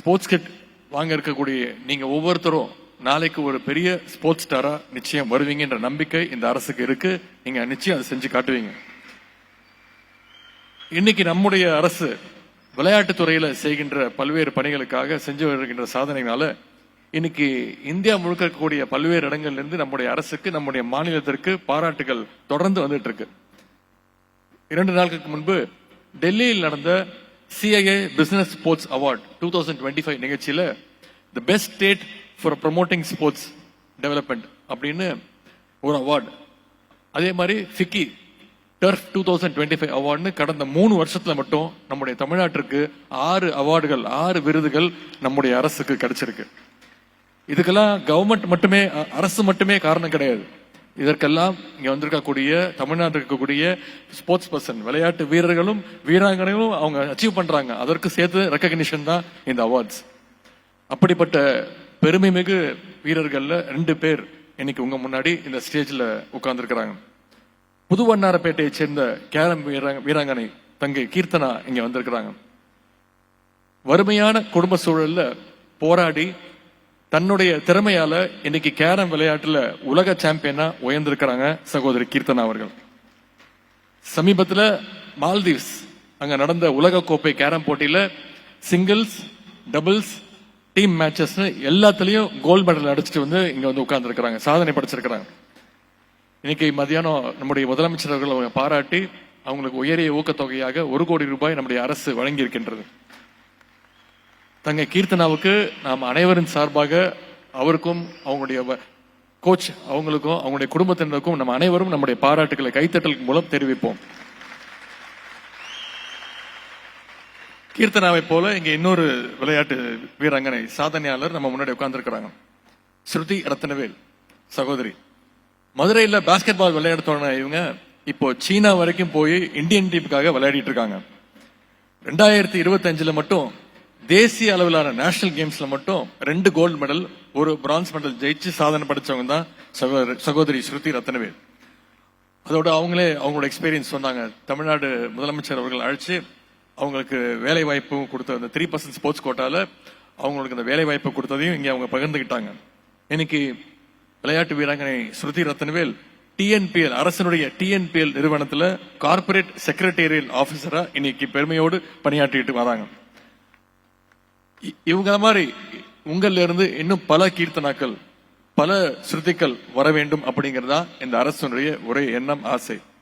Sports kit வாங்க இருக்கக்கூடிய நீங்க ஒவ்வொருத்தரும் நாளைக்கு ஒரு பெரிய ஸ்போர்ட்ஸ் ஸ்டாரா நிச்சயம் வருவீங்கன்ற நம்பிக்கை இந்த அரசுக்கு இருக்கு. நீங்க நிச்சயம் அதை செஞ்சு காட்டுவீங்க. இன்னைக்கு நம்முடைய அரசு விளையாட்டுத் துறையில செய்கின்ற பல்வேறு பணிகளுக்காக செஞ்சு வருகின்ற சாதனைகளால இன்னைக்கு இந்தியா முழுக்க இருக்கக்கூடிய பல்வேறு இடங்கள்ல இருந்து நம்முடைய அரசுக்கு, நம்முடைய மாநிலத்திற்கு பாராட்டுகள் தொடர்ந்து வந்துட்டு இருக்கு. 2 நாட்களுக்கு முன்பு டெல்லியில் நடந்த CIA பிசினஸ் ஸ்போர்ட்ஸ் அவார்ட் 2025 நிகழ்ச்சியில the best state for promoting sports development அப்படின்னு ஒரு அவார்டு, அதே மாதிரி ஃபிக்கி டர்ஃப் 2025 அவார்டுன்னு கடந்த 3 வருஷத்துல மட்டும் நம்முடைய தமிழ்நாட்டிற்கு 6 அவார்டுகள், 6 விருதுகள் நம்முடைய அரசுக்கு கிடைச்சிருக்கு. இதுக்கெல்லாம் கவர்மெண்ட் மட்டுமே, அரசு மட்டுமே காரணம் கிடையாது. இதற்கெல்லாம் இங்க வந்திருக்கக்கூடிய தமிழ்நாட்டில் இருக்கக்கூடிய ஸ்போர்ட்ஸ் பர்சன், விளையாட்டு வீரர்களும் வீராங்கனைகளும் அவங்க அச்சீவ் பண்றாங்க. அதற்கு சேர்த்து ரெக்கக்னிஷன் தான் இந்த அவார்ட்ஸ். அப்படிப்பட்ட பெருமை மிகு வீரர்கள்ல 2 பேர் இன்னைக்கு உங்க முன்னாடி இந்த ஸ்டேஜ்ல உட்கார்ந்துருக்கிறாங்க. புதுவண்ணாரப்பேட்டையை சேர்ந்த கேரம் வீராங்கனை தங்கை கீர்த்தனா இங்க வந்திருக்கிறாங்க. வறுமையான குடும்ப சூழல்ல போராடி தன்னுடைய திறமையால இன்னைக்கு கேரம் விளையாட்டுல உலக சாம்பியனா உயர்ந்திருக்கிறாங்க சகோதரி கீர்த்தனா அவர்கள். சமீபத்துல மால்தீவ்ஸ் அங்க நடந்த உலக கோப்பை கேரம் போட்டியில சிங்கிள்ஸ், டபுள்ஸ், டீம் மேட்சஸ் எல்லாத்துலயும் கோல்டு மெடல் அடிச்சுட்டு வந்து இங்க வந்து உட்கார்ந்து இருக்கிறாங்க, சாதனை படைச்சிருக்கிறாங்க. இன்னைக்கு மத்தியானம் நம்முடைய முதலமைச்சர் அவர்கள் அவங்க பாராட்டி அவங்களுக்கு உயரிய ஊக்கத்தொகையாக 1 கோடி ரூபாய் நம்முடைய அரசு வழங்கி இருக்கின்றது. தங்கை கீர்த்தனாவுக்கு நாம் அனைவரின் சார்பாக அவருக்கும் அவங்களுடைய கோச் அவங்களுக்கும் அவங்களுடைய குடும்பத்தினருக்கும் நம்ம அனைவரும் நம்முடைய பாராட்டுகளை கைத்தட்டல் மூலம் தெரிவிப்போம். கீர்த்தனாவை போல இங்க இன்னொரு விளையாட்டு வீராங்கனை சாதனையாளர் நம்ம முன்னாடி உட்கார்ந்து இருக்கிறாங்க. ஸ்ருதி ரத்னவேல் சகோதரி. மதுரையில் பாஸ்கெட் பால் விளையாட தொடங்கின இவங்க இப்போ சீனா வரைக்கும் போய் இந்தியன் டீமுக்காக விளையாடிட்டு இருக்காங்க. 2025 மட்டும் தேசிய அளவிலான நேஷனல் கேம்ஸ்ல மட்டும் 2 கோல்டு மெடல், 1 பிரான்ஸ் மெடல் ஜெயிச்சு சாதனை படைச்சவங்க தான் சகோதரி ஸ்ருதி ரத்னவேல். அதோட அவங்களே அவங்களோட எக்ஸ்பீரியன்ஸ் சொன்னாங்க. தமிழ்நாடு முதலமைச்சர் அவர்கள் அழைச்சு அவங்களுக்கு வேலை வாய்ப்பு கொடுத்த அந்த 3% ஸ்போர்ட்ஸ் கோட்டால அவங்களுக்கு அந்த வேலை வாய்ப்பு கொடுத்ததையும் இங்க அவங்க பகிர்ந்துகிட்டாங்க. இன்னைக்கு விளையாட்டு வீராங்கனை ஸ்ருதி ரத்னவேல் TNPL அரசனுடைய TNPL நிறுவனத்துல கார்பரேட் செக்ரட்டேரியல் ஆபீசரா இன்னைக்கு பெருமையோடு பணியாற்றிட்டு வராங்க. இவங்க மாதிரி உங்கள்ல இருந்து இன்னும் பல கீர்த்தனாக்கள், பல ஸ்ருதிகள் வர வேண்டும் அப்படிங்கறதா இந்த அரசுடைய ஒரே எண்ணம், ஆசை.